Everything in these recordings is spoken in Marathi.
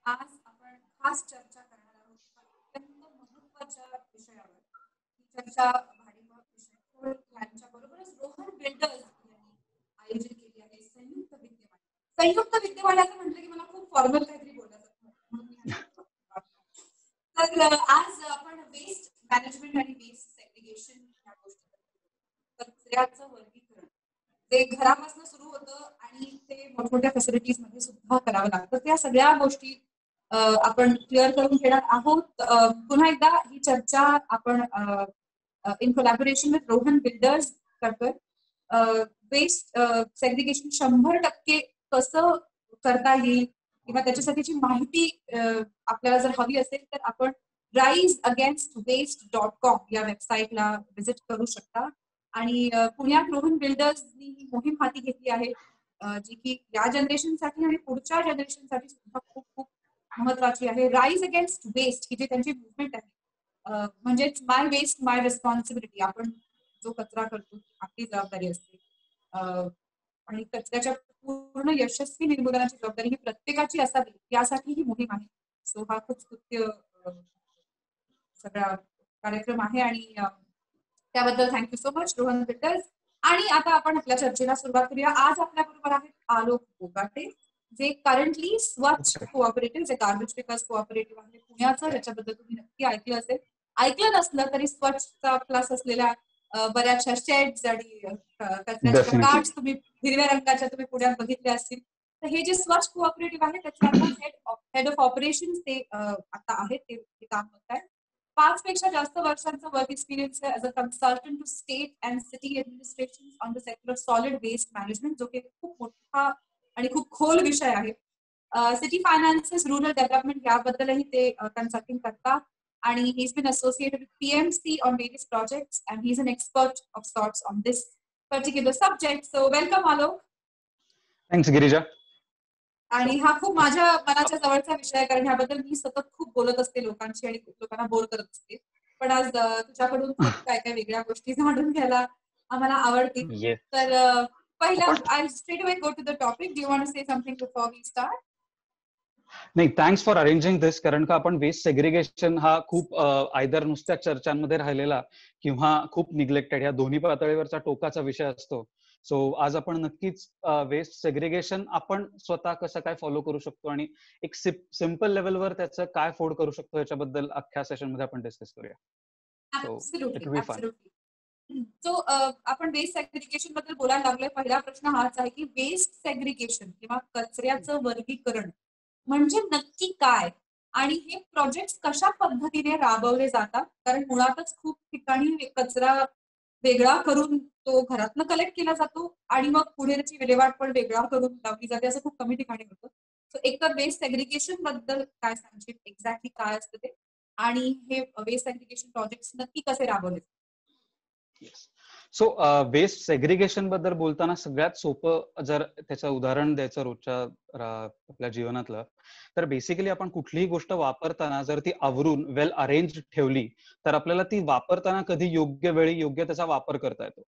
आज आपण खास चर्चा करणार आहोत अत्यंत महत्त्वाच्या विषयावर. ही चर्चा भाडीभाग विषय यांच्या बरोबरच रोहन बिल्डर्स यांनी आयोजित केली आहे. संयुक्त विद्यमान. संयुक्त विद्यमानाचं म्हटलं की मला खूप फॉर्मल काहीतरी बोलायचं म्हणून तर आज आपण वेस्ट मॅनेजमेंट आणि वेस्ट सेग्रिगेशन या गोष्टी, कचऱ्याचं वर्गीकरण ते घरापासून सुरू होतं आणि ते मोठमोठ्या फॅसिलिटीज मध्ये सुद्धा करावं लागतं. त्या सगळ्या गोष्टी आपण क्लिअर करून घेणार आहोत. पुन्हा एकदा ही चर्चा आपण in collaboration with Rohan builders करतोय. वेस्ट सेग्रिगेशन 100% कसं करता येईल किंवा त्याच्यासाठीची माहिती आपल्याला जर हवी असेल तर आपण riseagainstwaste.com या वेबसाईटला व्हिजिट करू शकता. आणि पुण्यात रोहन बिल्डर्सनी ही मोहीम हाती घेतली आहे, जी की या जनरेशनसाठी आणि पुढच्या जनरेशनसाठी सुद्धा खूप खूप महत्वाची आहे. राईज अगेन्स्ट वेस्ट ही जी त्यांची मुवमेंट आहे, म्हणजेच माय वेस्ट माय रिस्पॉन्सिबिलिटी. आपण जो कचरा करतो आपली जबाबदारी असते आणि कचऱ्याच्या पूर्ण यशस्वी निर्मूलनाची जबाबदारी ही प्रत्येकाची असावी, यासाठी ही मोहीम आहे. सो हा खूप स्तुत्य सगळा कार्यक्रम आहे आणि त्याबद्दल thank you so much Rohan builders. आणि आता आपण आपल्या चर्चेला सुरुवात करूया. आज आपल्या बरोबर आहेत आलोक बोगाटे, जे करंटली स्वच्छ कोऑपरेटिव्ह, जे गार्बेज पिकर्स कोऑपरेटिव्ह आहे पुण्याचं, ज्याच्याबद्दल तुम्ही नक्की ऐकलं असेल. ऐकलं नसलं तरी स्वच्छचा प्लस असलेल्या बऱ्याचशा शेड्स आणि कचऱ्याच्या कार्ड्स तुम्ही हिरव्या रंगाच्या तुम्ही पुण्यात बघितल्या असतील. तर हे जे स्वच्छ कोऑपरेटिव्ह आहे त्याचे आता हेड ऑफ ऑपरेशन ते आता आहेत, ते काम करत आहेत. 5 पेक्षा जास्त वर्षांचा वर्क एक्सपिरियन्स आहे as a consultant to state and city administration on the sector of solid waste management, जो की खूप मोठा आणि खूप खोल विषय आहे. सिटी फायनान्सेस, रुरल डेव्हलपमेंट याबद्दलही ते कन्सल्टिंग करतात. आणि he is been associated with PMC on various projects and he is an expert of sorts on this particular subject. So welcome Alok. Thanks Girija. आणि हा खूप माझ्या मनाच्या जवळचा विषय आहे, कारण ह्याबद्दल मी सतत खूप बोलत असते लोकांशी आणि खूप लोकांना बोर करत असते. पण आज तुझ्याकडून खूप काय काय वेगळ्या गोष्टी जाणून घ्यायला आम्हाला आवडतील. तर पहिला I straight away go to the topic. Do you want to say something before we start? नाही, थँक्स फॉर अरेंजिंग दिस. कारण का आपण वेस्ट सेग्रिगेशन हा खूप आयदर नुसत्या चर्चांमध्ये राहिलेला किंवा खूप निग्लेक्टेड, या दोन्ही पातळीवरचा टोकाचा विषय असतो. सो आज आपण नक्कीच वेस्ट सेग्रिगेशन आपण स्वतः कसं काय फॉलो करू शकतो आणि एक सिंपल लेवलवर त्याचं काय फोड करू शकतो याच्याबद्दल अख्ख्या सेशन मध्ये आपण डिस्कस करूया. सो आपण वेस्ट सेग्रिगेशन बद्दल बोलायला लागलोय. पहिला प्रश्न हाच आहे की वेस्ट सेग्रिगेशन किंवा कचऱ्याचं वर्गीकरण म्हणजे नक्की काय आणि हे प्रोजेक्ट कशा पद्धतीने राबवले जातात. कारण मुळातच खूप ठिकाणी कचरा वेगळा करून तो घरातनं कलेक्ट केला जातो आणि मग पुढे त्याची विल्हेवाट पण वेगळा करून लावली जाते, असं खूप कमी ठिकाणी होतं. सो एकतर वेस्ट सेग्रिगेशन बद्दल काय सांगशील, एक्झॅक्टली काय असतं ते, आणि हे वेस्ट सेग्रिगेशन प्रोजेक्ट नक्की कसे राबवले? सो वेस्ट सेग्रिगेशन बद्दल बोलताना सगळ्यात सोपं जर त्याचं उदाहरण द्यायचं रोजच्या आपल्या जीवनातलं, तर बेसिकली आपण कुठलीही गोष्ट वापरताना जर ती आवरून वेल अरेंज ठेवली तर आपल्याला ती वापरताना कधी योग्य वेळी योग्य त्याचा वापर करता येतो.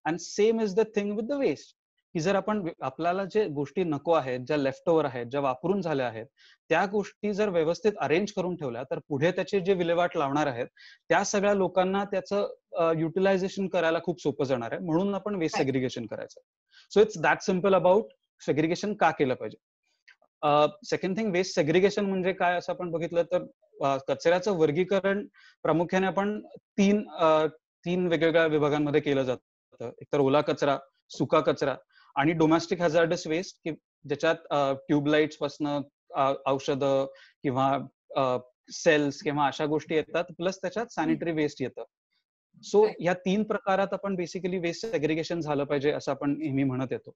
And same is the thing with the waste, की जर आपण आपल्याला जे गोष्टी नको आहेत, ज्या लेफ्ट ओव्हर आहेत, ज्या वापरून झाल्या आहेत, त्या गोष्टी जर व्यवस्थित अरेंज करून ठेवल्या तर पुढे त्याचे जे विल्हेवाट लावणार आहेत त्या सगळ्या लोकांना त्याचं युटिलायझेशन करायला खूप सोपं जाणार आहे. म्हणून आपण वेस्ट सेग्रिगेशन करायचं. So it's that simple about segregation का केलं पाहिजे. सेकंड थिंग, वेस्ट सेग्रिगेशन म्हणजे काय असं आपण बघितलं तर कचऱ्याचं वर्गीकरण प्रामुख्याने आपण तीन वेगवेगळ्या विभागांमध्ये केलं जातं. एकतर ओला कचरा, सुका कचरा आणि डोमेस्टिक हॅझार्डस वेस्ट, की ज्याच्यात ट्यूबलाइट्स पासून औषधं किंवा सेल्स किंवा अशा गोष्टी येतात, प्लस त्याच्यात सॅनिटरी वेस्ट येतं. सो या 3 प्रकारात आपण बेसिकली वेस्ट सेग्रिगेशन झालं पाहिजे असं आपण नेहमी म्हणत येतो.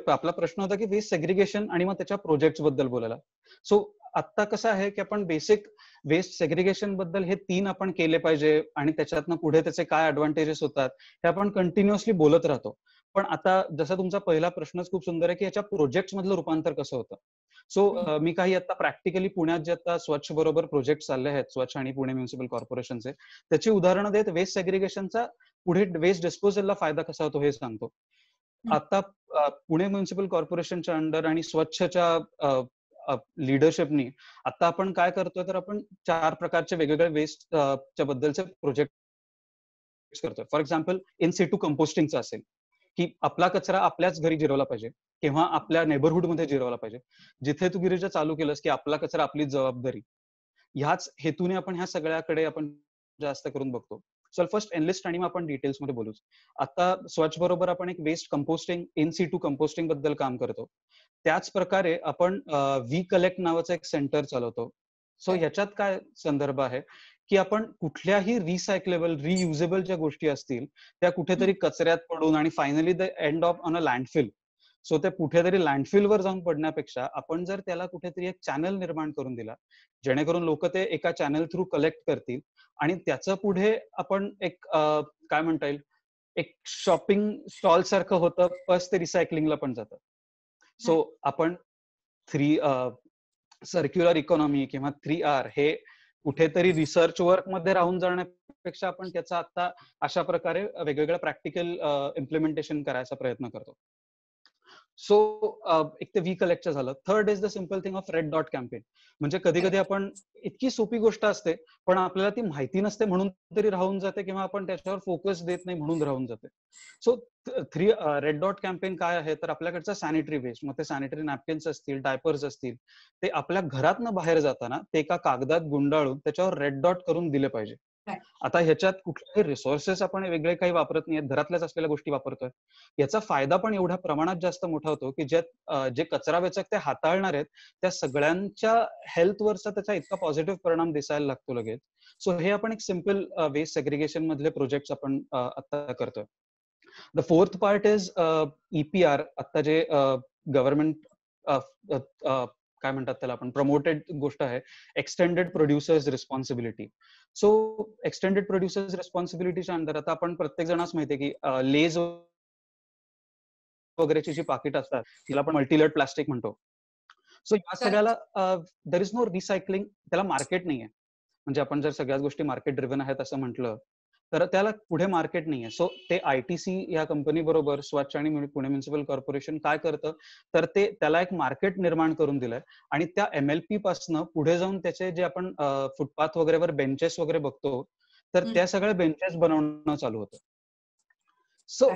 आपला प्रश्न होता की वेस्ट सेग्रिगेशन आणि मग त्याच्या प्रोजेक्ट बद्दल बोलायला. सो आता कसं आहे की आपण बेसिक वेस्ट सेग्रिगेशन बद्दल हे 3 आपण केले पाहिजे आणि त्याच्यातनं पुढे त्याचे काय ऍडव्हान्टेजेस होतात हे आपण कंटिन्युअसली बोलत राहतो. पण आता जसा तुमचा पहिला प्रश्नच खूप सुंदर आहे की याच्या प्रोजेक्ट मधलं रूपांतर कसं होतं. सो मी काही आता प्रॅक्टिकली पुण्यात जे आता स्वच्छ बरोबर प्रोजेक्ट चालले आहेत, स्वच्छ आणि पुणे म्युनिसिपल कॉर्पोरेशनचे, त्याची उदाहरणं देत वेस्ट सेग्रिगेशनचा पुढे वेस्ट डिस्पोजलला फायदा कसा होतो हे सांगतो. आता पुणे म्युनिसिपल कॉर्पोरेशनच्या अंडर आणि स्वच्छच्या लिडरशिपनी आता आपण काय करतोय, तर आपण 4 प्रकारचे वेगवेगळे वेस्ट च्या बद्दलचे प्रोजेक्ट करतोय. फॉर एक्झाम्पल इन सिटू कंपोस्टिंगचं असेल, की आपला कचरा आपल्याच घरी जिरवला पाहिजे किंवा आपल्या नेबरहुड मध्ये जिरवला पाहिजे. जिथे तू गिरीजा चालू केलंस की आपला कचरा आपली जबाबदारी, ह्याच हेतूने आपण ह्या सगळ्याकडे आपण जास्त करून बघतो. सो फर्स्ट एनलिस्ट आणि मग आपण डिटेल्स मध्ये बोलूच. आता स्वच्छ बरोबर आपण एक waste composting in situ composting बद्दल काम करतो. त्याच प्रकारे आपण वी कलेक्ट नावाचं एक सेंटर चालवतो. सो ह्याच्यात काय संदर्भ आहे, की आपण कुठल्याही रिसायकलेबल रियुजेबल ज्या गोष्टी असतील त्या कुठेतरी कचऱ्यात पडून आणि finally the end of on a landfill, so ते कुठेतरी लँडफिलवर जाऊन पडण्यापेक्षा आपण जर त्याला कुठेतरी एक चॅनल निर्माण करून दिला, जेणेकरून लोक ते एका चॅनल थ्रू कलेक्ट करतील आणि त्याचं पुढे आपण एक काय म्हणता येईल, एक शॉपिंग स्टॉल सारखं होतं, प्लस ते रिसायकलिंगला पण जातं. सो आपण सर्क्युलर इकॉनॉमी किंवा 3R हे कुठेतरी रिसर्च वर्क मध्ये राहून जाण्यापेक्षा आपण त्याचा आता अशा प्रकारे वेगवेगळ्या प्रॅक्टिकल इम्प्लिमेंटेशन करायचा प्रयत्न करतो. सो एक ते वी कलेक्टचं झालं. Third is the simple thing of red dot campaign. म्हणजे कधी कधी आपण इतकी सोपी गोष्ट असते पण आपल्याला ती माहिती नसते म्हणून तरी राहून जाते किंवा आपण त्याच्यावर फोकस देत नाही म्हणून राहून जाते. सो रेड डॉट कॅम्पेन काय आहे, तर आपल्याकडचं सॅनिटरी वेस्ट, मग ते सॅनिटरी नॅपकिन्स असतील, डायपर्स असतील, ते आपल्या घरातनं बाहेर जाताना ते एका कागदात गुंडाळून त्याच्यावर रेड डॉट करून दिले पाहिजे. आता ह्याच्यात कुठलेही रिसोर्सेस आपण वेगळे काही वापरत नाहीत, घरातल्याच असलेल्या गोष्टी वापरतोय. याचा फायदा पण एवढ्या प्रमाणात जास्त मोठा होतो की ज्यात जे कचरा वेचक ते हाताळणार आहेत त्या सगळ्यांच्या हेल्थवरचा त्याचा इतका पॉझिटिव्ह परिणाम दिसायला लागतो लगेच. सो हे आपण एक सिम्पल वेस्ट सेग्रिगेशन मधले प्रोजेक्ट आपण आता करतोय. The fourth part is EPR. आता जे गव्हर्नमेंट काय म्हणतात त्याला आपण प्रमोटेड गोष्ट आहे, extended producers responsibility. So extended producers रिस्पॉन्सिबिलिटीच्या अंडर आता आपण प्रत्येक जणांच माहितीये की लेज वगैरेची जी पाकिट असतात तिला आपण मल्टीलेअर्ड प्लास्टिक म्हणतो. सो या सगळ्याला देर इज नो रिसायकलिंग, त्याला मार्केट नाहीये. म्हणजे आपण जर सगळ्याच गोष्टी मार्केट ड्रिव्हन आहेत असं म्हटलं तर त्याला पुढे मार्केट नाहीये. सो ते ITC या कंपनी बरोबर स्वच्छ आणि पुणे म्युनिसिपल कॉर्पोरेशन काय करतं, तर ते त्याला एक मार्केट निर्माण करून दिलंय आणि त्या MLP पासनं पुढे जाऊन त्याचे जे आपण फुटपाथ वगैरेवर बेंचेस वगैरे बघतो तर त्या सगळ्या बेंचेस बनवणं चालू होतं. So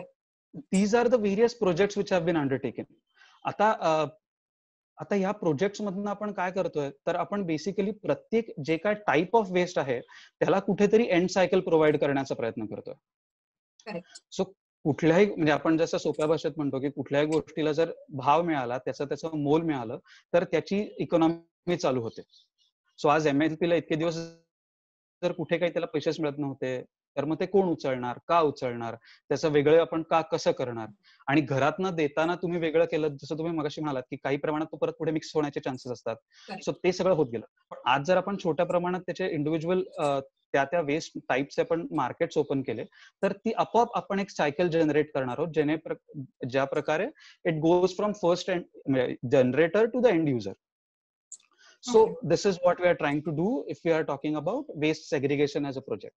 these are the various projects which have been undertaken. आता ह्या प्रोजेक्ट्स मधून आपण काय करतोय, तर आपण बेसिकली प्रत्येक जे काय टाइप ऑफ वेस्ट आहे त्याला कुठेतरी एंड सायकल प्रोव्हाइड करण्याचा प्रयत्न करतोय. सो कुठल्याही म्हणजे आपण जसं सोप्या भाषेत म्हणतो की कुठल्याही गोष्टीला जर भाव मिळाला, त्याचं मोल मिळालं तर त्याची इकॉनॉमी चालू होते. सो आज MLP ला इतके दिवस जर कुठे काही त्याला पैसेच मिळत नव्हते तर मग ते कोण उचलणार, का उचलणार, त्याचं वेगळं आपण का कसं करणार. आणि घरातनं देताना तुम्ही वेगळं केलं, जसं तुम्ही मगाशी म्हणालात की काही प्रमाणात तो परत पुढे मिक्स होण्याचे चान्सेस असतात. सो ते सगळं होत गेलं. पण आज जर आपण छोट्या प्रमाणात त्याचे इंडिव्हिज्युअल त्या वेस्ट टाईपचे आपण मार्केट्स ओपन केले तर ती आपोआप आपण एक सायकल जनरेट करणार आहोत, ज्या प्रकारे it goes from first generator to the end user. So this is what we are trying to do if we are talking about waste segregation as a project.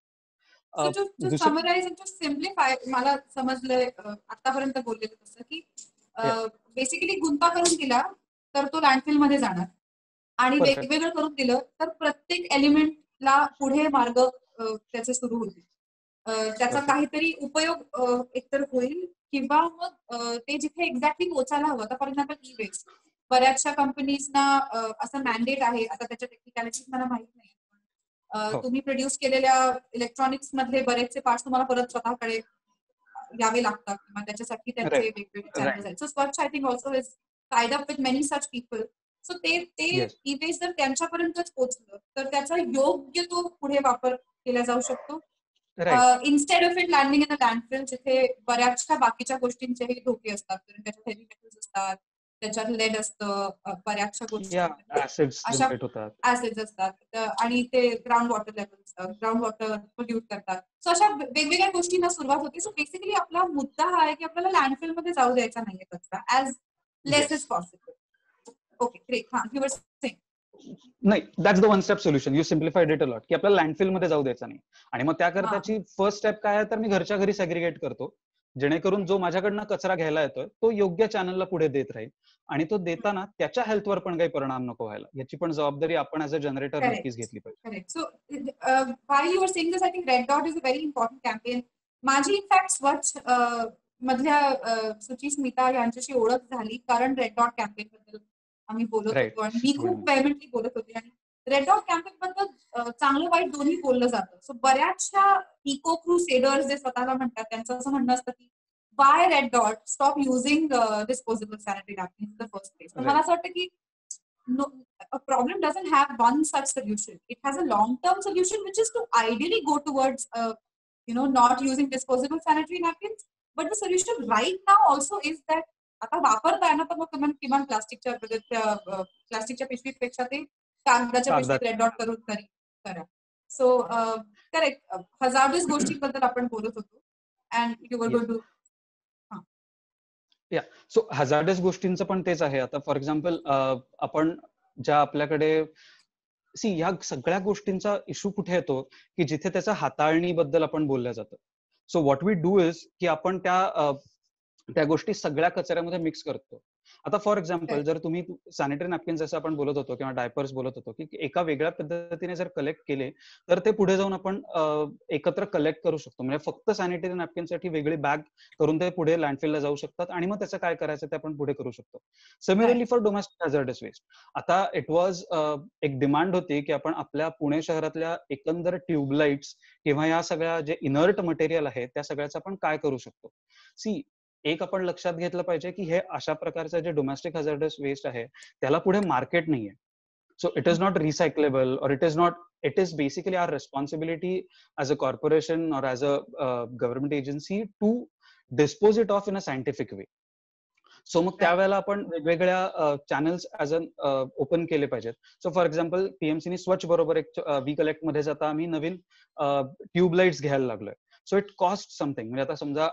So to summarize and to simplify, मला समजलंय आतापर्यंत बोललेलं तसं की बेसिकली गुंता करून दिला तर तो लँडफिल मध्ये जाणार आणि वेगवेगळं करून दिलं तर प्रत्येक एलिमेंटला पुढे मार्ग त्याचे सुरू होतील. त्याचा काहीतरी उपयोग एकतर होईल किंवा मग ते जिथे एक्झॅक्टली पोहोचायला हवं. आता फॉर एक्झाम्पल ई-वेस्ट बऱ्याचशा कंपनीजना असं मॅन्डेट आहे, आता त्याच्या टेक्निकॅलिटीज मला माहित नाही, तुम्ही प्रोड्यूस केलेल्या इलेक्ट्रॉनिक्स मधले बरेचसे पार्ट्स तुम्हाला परत स्वतःकडे यावे लागतात किंवा त्याच्यासाठी त्यांचे वेगवेगळे चॅनल्स आहेत. So SWaCH I think also is tied up with many such people. So ते ई-वेस्ट जर त्यांच्यापर्यंतच पोहोचलं तर त्याचा योग्य तो पुढे वापर केला जाऊ शकतो. Instead of it landing in a landfill जिथे बऱ्याचशा बाकीच्या गोष्टींचेही धोके असतात, कारण त्याच्यात हेवी मेटल्स असतात, त्याच्यात लेड असतं, बऱ्याचशा गोष्टी ऍसिड्स असतात आणि ते ग्राउंड वॉटर पोल्यूट करतात. सो अशा वेगवेगळ्या गोष्टींना सुरुवात होते. सो बेसिकली आपला मुद्दा हा आहे की आपल्याला लँडफिल मध्ये जाऊ द्यायचा नाहीये कचरा, ऍज लेस एज पॉसिबल. Okay great. हा यू वर सेइंग. नाही, that's the one step solution. You simplified it a lot की आपल्याला लँडफिल मध्ये जाऊ द्यायचा नाही. आणि मग त्याकरताची फर्स्ट स्टेप काय आहे, तर मी घरच्या घरी सेग्रिगेट करतो. जेणेकरून जो माझ्याकडनं कचरा घ्यायला येतोय तो योग्य चॅनलला पुढे देत राहील, आणि तो देताना त्याच्या हेल्थवर पण काही परिणाम नको व्हायला, याची पण जबाबदारी आपण ऍज अ जनरेटर नक्कीच घेतली पाहिजे. Correct. So while you were saying this, I think Red Dot is a very important campaign. माझी इनफॅक्ट स्वच्छ मधल्या सुचिस्मिता यांच्याशी ओळख झाली कारण रेड डॉट कॅम्पेन बद्दल आम्ही बोलत Right. होतो आणि मी खूप वेहमेंटली बोलत होते आणि रेड डॉट कॅम्पेन बद्दल चांगलं वाईट दोन्ही बोललं जातं. सो बऱ्याचशा इको क्रुसेडर्स जे स्वतःला म्हणतात त्यांचं असं म्हणणं असतं की by red dot, stop using disposable sanitary napkins in the first place. मला असं वाटतं की no, a problem doesn't have one such solution. It has a long-term solution, which is to ideally go towards, not using disposable sanitary napkins. But the solution right now also is that आता वापरताय ना तर मग किमान प्लास्टिकच्या पिशवीपेक्षा ते कागदाच्या पिशवीत रेड डॉट करून करा. सो करेक्ट, हजार्डस गोष्टींबद्दल आपण बोलत होतो and you were going to. So hazardous गोष्टींचं पण तेच आहे. आता फॉर एक्झाम्पल आपण ज्या आपल्याकडे ह्या सगळ्या गोष्टींचा इश्यू कुठे येतो की जिथे त्याच्या हाताळणीबद्दल आपण बोलल्या जातं. So what we do is की आपण त्या गोष्टी सगळ्या कचऱ्यामध्ये मिक्स करतो. आता फॉर एक्झाम्पल जर तुम्ही सॅनिटरी नॅपकिन जसं आपण बोलत होतो किंवा डायपर्स बोलत होतो की एका वेगळ्या पद्धतीने जर कलेक्ट केले तर ते पुढे जाऊन आपण एकत्र कलेक्ट करू शकतो. म्हणजे फक्त सॅनिटरी नॅपकिनसाठी वेगळी बॅग करून ते पुढे लँडफिलला जाऊ शकतात आणि मग त्याचं काय करायचं ते आपण पुढे करू शकतो. Similarly for domestic hazardous waste, आता इट वॉज एक डिमांड होती की आपण आपल्या पुणे शहरातल्या एकंदर ट्यूबलाइट्स किंवा या सगळ्या जे इनर्ट मटेरियल आहे त्या सगळ्याचं आपण काय करू शकतो. एक आपण लक्षात घेतलं पाहिजे की हे अशा प्रकारचं जे डोमेस्टिक हॅझार्डस वेस्ट आहे त्याला पुढे मार्केट नाहीये. So it is not recyclable और it is basically our responsibility as a corporation और as a government agency to dispose it of in a scientific way. So मग त्यावेळेला आपण वेगवेगळ्या चॅनल्स ऍज अ ओपन केले पाहिजेत. सो फॉर एक्झाम्पल पीएमसीनी स्वच्छ बरोबर एक वी कलेक्ट मध्ये जाता आम्ही नवीन ट्यूबलाइट्स घ्यायला लागलोय. So it cost something. म्हणजे आता समजा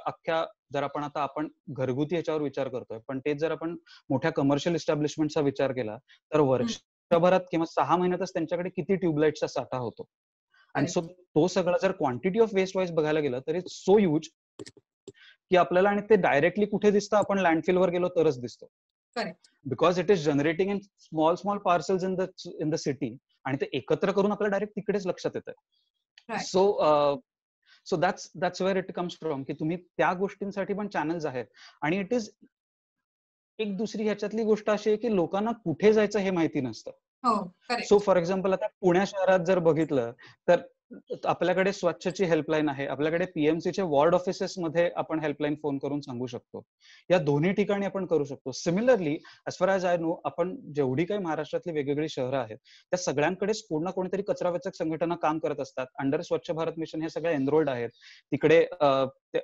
जर आपण घरगुती याच्यावर विचार करतोय, पण तेच जर आपण मोठ्या कमर्शियल इस्टॅब्लिशमेंटचा विचार केला तर वर्षभरात किंवा 6 महिन्यातच त्यांच्याकडे किती ट्यूबलाइटचा साठा होतो. आणि सो तो सगळा जर क्वांटिटी ऑफ वेस्ट वाईज बघायला गेलं तर इट्स सो ह्यूज की आपल्याला, आणि ते डायरेक्टली कुठे दिसतं, आपण लँडफिलवर गेलो तरच दिसतो. Because it is generating in small parcels in the city आणि ते एकत्र करून आपल्याला डायरेक्ट तिकडेच लक्षात येतं. So that's where it comes from की तुम्ही त्या गोष्टींसाठी पण चॅनल्स आहेत. आणि इट इज एक दुसरी ह्याच्यातली गोष्ट अशी आहे की लोकांना कुठे जायचं हे माहिती नसतं. सो फॉर एक्झाम्पल आता पुणे शहरात जर बघितलं तर आपल्याकडे स्वच्छची हेल्पलाईन आहे, आपल्याकडे पीएमसीचे वॉर्ड ऑफिसेस मध्ये आपण हेल्पलाईन फोन करून सांगू शकतो. या दोन्ही ठिकाणी आपण करू शकतो. सिमिलरली ऍज फार ॲज आय नो, आपण जेवढी काही महाराष्ट्रातली वेगवेगळी शहरं आहेत त्या सगळ्यांकडेच कोण ना कोणीतरी कचरावेचक संघटना काम करत असतात. अंडर स्वच्छ भारत मिशन हे सगळे एनरोल्ड आहेत. तिकडे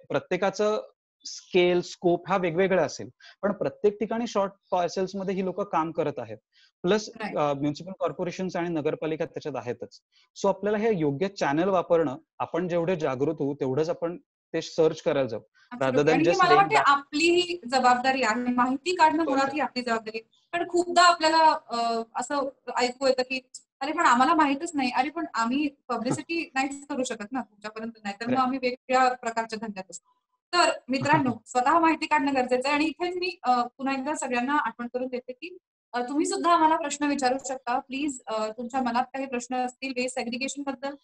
प्रत्येकाचं स्केल स्कोप हा वेगवेगळा असेल, पण प्रत्येक ठिकाणी शॉर्ट पार्सल्स मध्ये ही लोक काम करत आहेत. प्लस म्युन्सिपल कॉर्पोरेशन्स आणि नगरपालिका त्याच्यात आहेतच. सो आपल्याला हे योग्य चॅनल वापरणं, आपण जेवढे जागृत होऊ तेवढंच आपण ते सर्च करायला जाऊ. मला वाटते आपली जबाबदारी आहे, माहिती काढणं मुळात ही आपली जबाबदारी. पण खूपदा आपल्याला असं ऐकू येतं की अरे पण आम्हाला माहितच नाही. अरे पण आम्ही पब्लिसिटी नाहीच करू शकत ना तुमच्यापर्यंत, नाही तर मग आम्ही वेगवेगळ्या प्रकारच्या धंद्यात असतो. तर मित्रांनो, स्वतः माहिती काढणं गरजेचं आहे. आणि इथेच मी पुन्हा एकदा सगळ्यांना आठवण करून देते की तुम्ही सुद्धा आम्हाला प्रश्न विचारू शकता. प्लीज, तुमच्या मनात काही प्रश्न असतील वेस्ट सेग्रिगेशन बद्दल,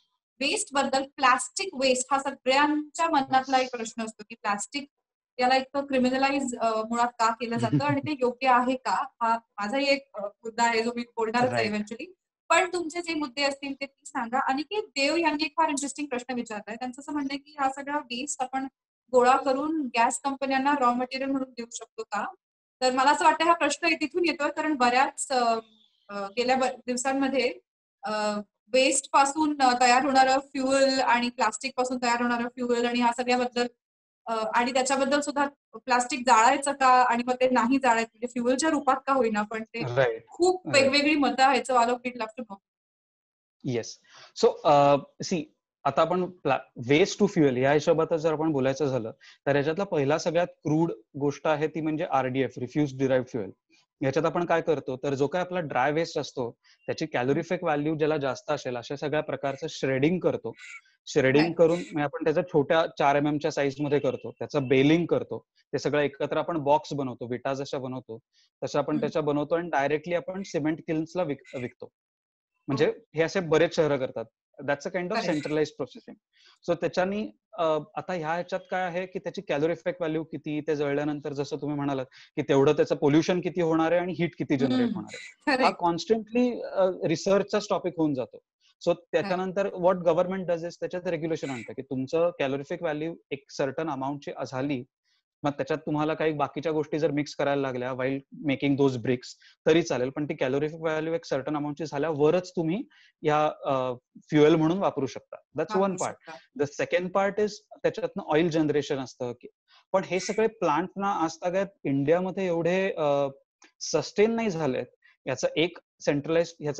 वेस्ट बद्दल. प्लास्टिक वेस्ट हा सगळ्यांच्या मनातला एक प्रश्न असतो की प्लास्टिक याला इतकं क्रिमिनलाइज मुळात का केलं जातं आणि ते योग्य आहे का, हा माझाही एक मुद्दा आहे जो मी बोलणारच आहे इव्हेंच्युअली. पण तुमचे जे मुद्दे असतील ते सांगा. अनिकेत देव यांनी एक फार इंटरेस्टिंग प्रश्न विचारलाय. त्यांचं असं म्हणणं आहे की हा सगळा वेस्ट आपण गोळा करून गॅस कंपन्यांना रॉ मटेरियल म्हणून देऊ शकतो का. तर मला असं वाटतं हा प्रश्न तिथून येतोय कारण बऱ्याच गेल्या दिवसांमध्ये वेस्ट पासून तयार होणारं फ्युएल आणि प्लास्टिक पासून तयार होणारं फ्युएल आणि ह्या सगळ्याबद्दल आणि त्याच्याबद्दल सुद्धा प्लास्टिक जाळायचं का आणि मग ते नाही जाळायचं, म्हणजे फ्युएलच्या रूपात का होईना, पण ते खूप वेगवेगळी मतं आहेत. So I would love to know. Yes. So आता आपण वेस्ट टू फ्युएल या हिशोबात जर आपण बोलायचं झालं तर याच्यातला पहिला सगळ्यात क्रूड गोष्ट आहे ती म्हणजे RDF, रिफ्यूज डिराइव्ड फ्युएल. याच्यात आपण काय करतो तर जो काय आपला ड्राय वेस्ट असतो त्याची कॅलोरिफिक व्हॅल्यू ज्याला जास्त असेल अशा सगळ्या प्रकारचं श्रेडिंग करतो श्रेडिंग Right. करून म्हणजे आपण त्याच्या छोट्या 4 mm साईज मध्ये करतो, त्याचं बेलिंग करतो, ते सगळं एकत्र आपण बॉक्स बनवतो, विटा जशा बनवतो तसं आपण त्याच्या बनवतो आणि डायरेक्टली आपण सिमेंट किल्न्सला विकतो. म्हणजे हे असे बरेच शहरं करतात. That's a kind of Correct. Centralise processing. So त्याच्यानी आता ह्या ह्याच्यात काय आहे की त्याची कॅलोरिफिक व्हॅल्यू किती, ते जळल्यानंतर जसं तुम्ही म्हणालात की तेवढं त्याचं पोल्युशन किती होणार आहे आणि हीट किती जनरेट होणार आहे, हा Correct. कॉन्स्टंटली रिसर्चचाच टॉपिक होऊन जातो. सो त्याच्यानंतर व्हॉट गव्हर्नमेंट डज इज त्याच्यात रेग्युलेशन आणतं की तुमचं कॅलोरिफिक व्हॅल्यू एक सर्टन अमाऊंटची झाली, मग त्याच्यात तुम्हाला काही बाकीच्या गोष्टी जर मिक्स करायला लागल्या वाईल मेकिंग दोज ब्रिक्स तरी चालेल, पण ती कॅलोरिफिक व्हॅल्यू एक सर्टन अमाऊंटची झाल्यावरच तुम्ही या फ्युएल म्हणून वापरू शकता. That's one part. The second part is त्याच्यातनं ऑइल जनरेशन असतं. पण हे सगळे प्लांट ना आजतागायत इंडियामध्ये एवढे सस्टेन नाही झालेत. याचं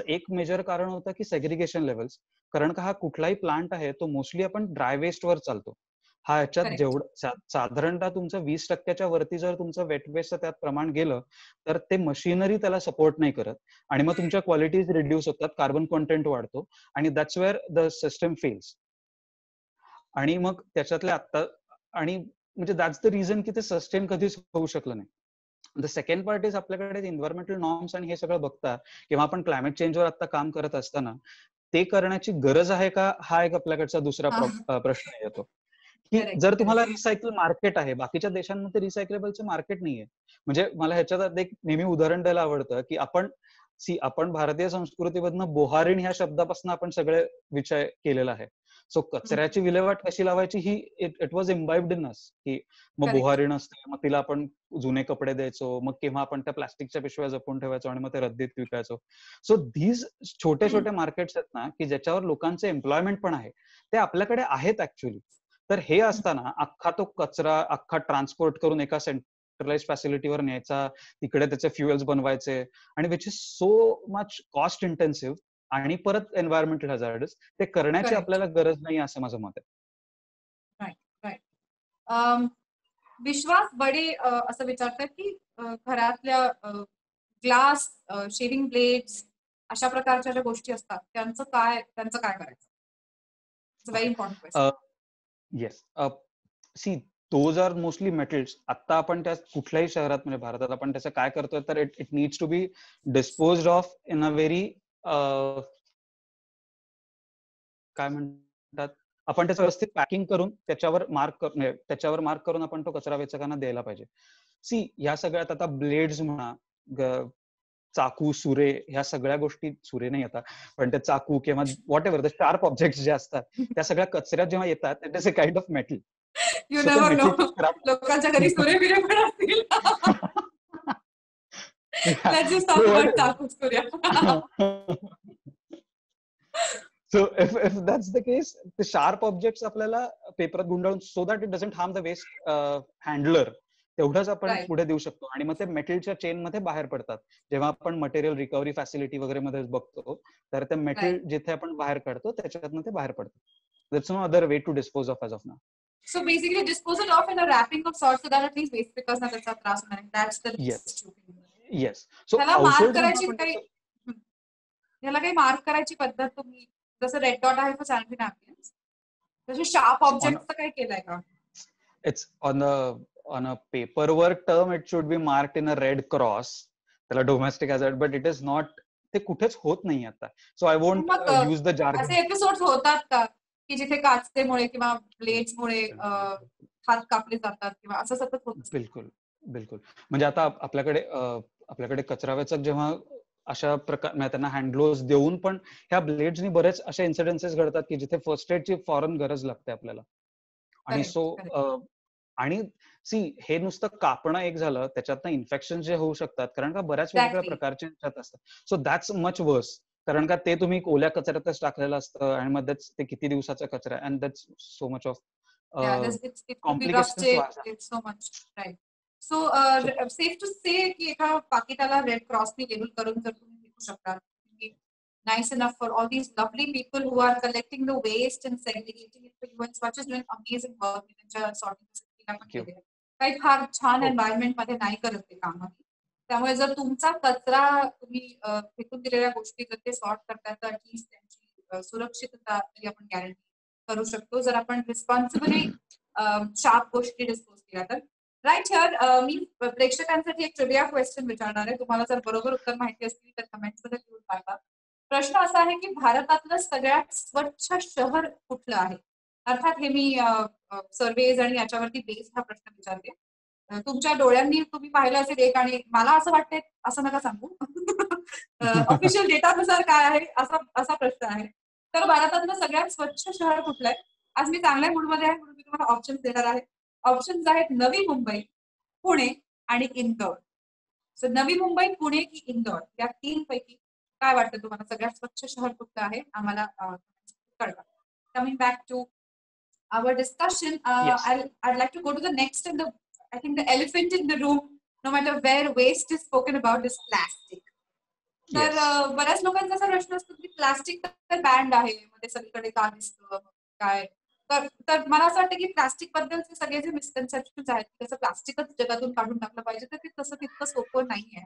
एक मेजर कारण होतं की सेग्रिगेशन लेवल्स. कारण का हा कुठलाही प्लांट आहे तो मोस्टली आपण ड्राय वेस्ट वर चालतो. हा ह्याच्यात Correct. जेवढं साधारणतः तुमचं 20% वरती जर तुमचं वेट वेस्टचं त्यात प्रमाण गेलं तर ते मशिनरी त्याला सपोर्ट नाही करत आणि मग तुमच्या क्वालिटीज रिड्यूस होतात, कार्बन कॉन्टेंट वाढतो आणि that's where the system fails. आणि मग त्याच्यातले आता आणि म्हणजे दॅट्स द रिझन की ते सस्टेन कधीच होऊ शकलं नाही. द सेकंड पार्ट इज आपल्याकडे एन्व्हायरमेंटल नॉर्म्स आणि हे सगळं बघता किंवा आपण क्लायमेट चेंजवर आता काम करत असताना ते करण्याची गरज आहे का, हा एक आपल्याकडचा दुसरा प्रश्न येतो की Correct. जर तुम्हाला रिसायकल मार्केट आहे, बाकीच्या देशांमध्ये रिसायकलेबलचं मार्केट नाहीये. म्हणजे मला ह्याच्यात एक नेहमी उदाहरण द्यायला आवडतं की आपण भारतीय संस्कृतीमधनं बोहारीण ह्या शब्दापासून आपण सगळे विषय केलेला आहे. सो कचऱ्याची विल्हेवाट कशी लावायची ही इट वॉज इम्बाइब्ड इन अस की मग Correct. बोहारीण असते, मग तिला आपण जुने कपडे द्यायचो, मग केव्हा आपण त्या प्लास्टिकच्या पिशव्या जपून ठेवायचो आणि मग ते रद्दीत विकायचो. सो धीज छोटे छोटे मार्केट्स आहेत ना की ज्याच्यावर लोकांचे एम्प्लॉयमेंट पण आहे, ते आपल्याकडे आहेत ऍक्च्युअली. तर हे असताना अख्खा कचरा ट्रान्सपोर्ट करून एका सेंट्रलाइज फॅसिलिटीवर न्यायचा, तिकडे त्याचे फ्युएल्स बनवायचे आणि which is so much cost intensive आणि परत एन्व्हायरमेंटल हजार्डस, ते करण्याची Correct. आपल्याला गरज नाही असं माझं मत आहे. विश्वास बडे असं विचारतात की घरातल्या ग्लास, शेविंग ब्लेड्स अशा प्रकारच्या ज्या गोष्टी असतात त्यांचं काय करायचं? It's very important question. Yes. See those are mostly metals. आता आपण त्या कुठल्याही शहरात म्हणजे भारतात आपण त्याचं काय करतोय तर it needs to be disposed of in a very काय म्हणतात, आपण त्याचं व्यवस्थित पॅकिंग करून त्याच्यावर मार्क करून आपण तो कचरा वेचकांना द्यायला पाहिजे. सी या सगळ्यात आता ब्लेड्स म्हणा, चाकू, सुरे, ह्या सगळ्या गोष्टी, सुरे नाही आता पण ते चाकू किंवा what ever the sharp objects जे असतात त्या सगळ्या कचऱ्यात जेव्हा येतात it is a kind of metal. You so ते नेव्हर नो. मेटलची स्क्रॅप लोकांच्या घरी सुरे बिरे पण असतील. Let's just talk about चाकूच करूया. So if that's the case, the sharp objects आपल्याला पेपरात गुंडाळून so that it doesn't harm the waste handler, तेवढंच आपण Right. पुढे देऊ शकतो आणि मग ते मेटलच्या चेन मध्ये बाहेर पडतात. जेव्हा आपण मटेरियल रिकव्हरी फॅसिलिटी वगैरे मध्ये बघतो तर ते मेटल जिथे आपण बाहेर काढतो त्याच्यातनं ते बाहेर पडतं. There's no other way to dispose of as of now. So basically dispose it off in a wrapping of sorts so that at least waste because त्याचा त्रास होणार. That's the Yes. least. Yes. So त्याला मार्क household करायची आपण काही याला काही मार्क करायची पद्धत तुम्ही जसं रेड डॉट आहे फॉर सॅनिटरी नॅपकिन्स तसे शार्प ऑब्जेक्टचं काही केलंय का? It's on a paperwork term it should be marked in a red cross, त्याला domestic hazard, but it is not, ते कुठेच होत नाही आता. So I won't use the jargon. असे एपिसोड्स होतात का की जिथे काचेमुळे किंवा ब्लेड्समुळे हात कापले जातात किंवा असं सतत होत? बिलकुल बिलकुल. म्हणजे आता आपल्याकडे कचरा वेचक जेव्हा अशा प्रकार त्यांना हँड ग्लोव्स देऊन पण ह्या ब्लेड्सनी बरेच असे इन्सिडेन्सेस घडतात की जिथे फर्स्ट एडची फॉरन गरज लागते आपल्याला. आणि आणि सी हे नुसतं कापणं एक झालं, त्याच्यातनं इन्फेक्शन जे होऊ शकतात कारण का बऱ्याच वेगवेगळ्या प्रकारचे असतात. सो दॅट्स मच वर्स, कारण का ते तुम्ही ओल्या कचऱ्यातच टाकलेलं असतं आणि मग ते किती दिवसाचा कचरा and that's so much of complications. So safe to say की एका पाकिटाला रेड क्रॉसनी लेबल करून जर तुम्ही विकू शकता, nice enough for all these lovely people who are collecting the waste and segregating it for you, and Swachh is doing amazing work in त्यांच्या सॉर्टिंग फॅसिलिटीला पण केले आहे. काही फार छान एन्व्हायरमेंट मध्ये नाही करत ते काम. त्यामुळे जर तुमचा कचरा तुम्ही फेकून दिलेल्या गोष्टी जर ते सॉर्ट करतात तर ॲटलीस्ट त्यांची सुरक्षितता तरी आपण गॅरंटी करू शकतो जर आपण रिस्पॉन्सिबली शार्प गोष्टी डिस्पोज केल्या तर. राईट हिअर मी प्रेक्षकांसाठी एक ट्रिविया क्वेश्चन विचारणार आहे. तुम्हाला जर बरोबर उत्तर माहिती असतील तर कमेंट्स मध्ये लिहून टाका. प्रश्न असा आहे की भारतातलं सगळ्यात स्वच्छ शहर कुठलं आहे? अर्थात हे मी सर्वेज आणि याच्यावरती बेस हा प्रश्न विचारते. तुमच्या डोळ्यांनी तुम्ही पाहिलं असेल एक, आणि मला असं वाटतंय असं नका सांगू. ऑफिशियल डेटानुसार काय आहे असा प्रश्न आहे. तर भारतातलं सगळ्यात स्वच्छ शहर कुठलं आहे? आज मी चांगल्या मूडमध्ये आहे म्हणून मी तुम्हाला ऑप्शन्स देणार आहे. ऑप्शन्स आहेत नवी मुंबई, पुणे आणि इंदौर. सो नवी मुंबई, पुणे की इंदौर या 3 पैकी काय वाटतं तुम्हाला सगळ्यात स्वच्छ शहर कुठलं आहे? आम्हाला कळवा. Coming back to our discussion, Yes. I'd like to go to the next and I think the elephant in the room, no matter where waste is spoken about, is plastic. तर बऱ्याच लोकांचा असा प्रश्न असतो की प्लास्टिक तर बँड आहे, मध्ये सगळीकडे का दिसतं काय? तर मला असं वाटतं की प्लास्टिक बद्दलचे सगळे जे मिसकन्सेप्शन्स आहेत त्याचं प्लास्टिकच जगातून काढून टाकलं पाहिजे, तर ते तसं तितकं सोपं नाहीये.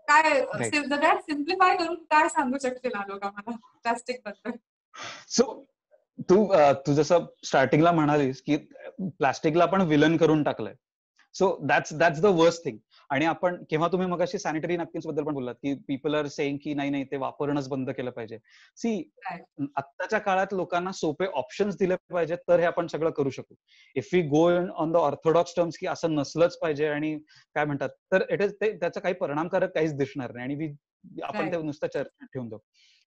काय Right. सगळ्यात सिम्प्लिफाय करून काय सांगू शकतील आलोक आम्हाला प्लास्टिक बद्दल? सो तू जसं स्टार्टिंगला म्हणालीस की प्लास्टिकला आपण विलन करून टाकलंय. So that's the worst thing. आणि आपण केव्हा तुम्ही मगाशी सॅनिटरी नॅपकिन्स बद्दल पण बोललात की पीपल आर सेइंग की नाही ते वापरणंच बंद केलं पाहिजे. सी, आत्ताच्या काळात लोकांना सोपे ऑप्शन्स दिले पाहिजेत तर हे आपण सगळं करू शकू. If we go on the orthodox terms की असं नसलंच पाहिजे आणि काय म्हणतात तर इट इज त्याचा काही परिणामकारक काहीच दिसणार नाही आणि आपण ते नुसतं चर्चा ठेवून जाऊ.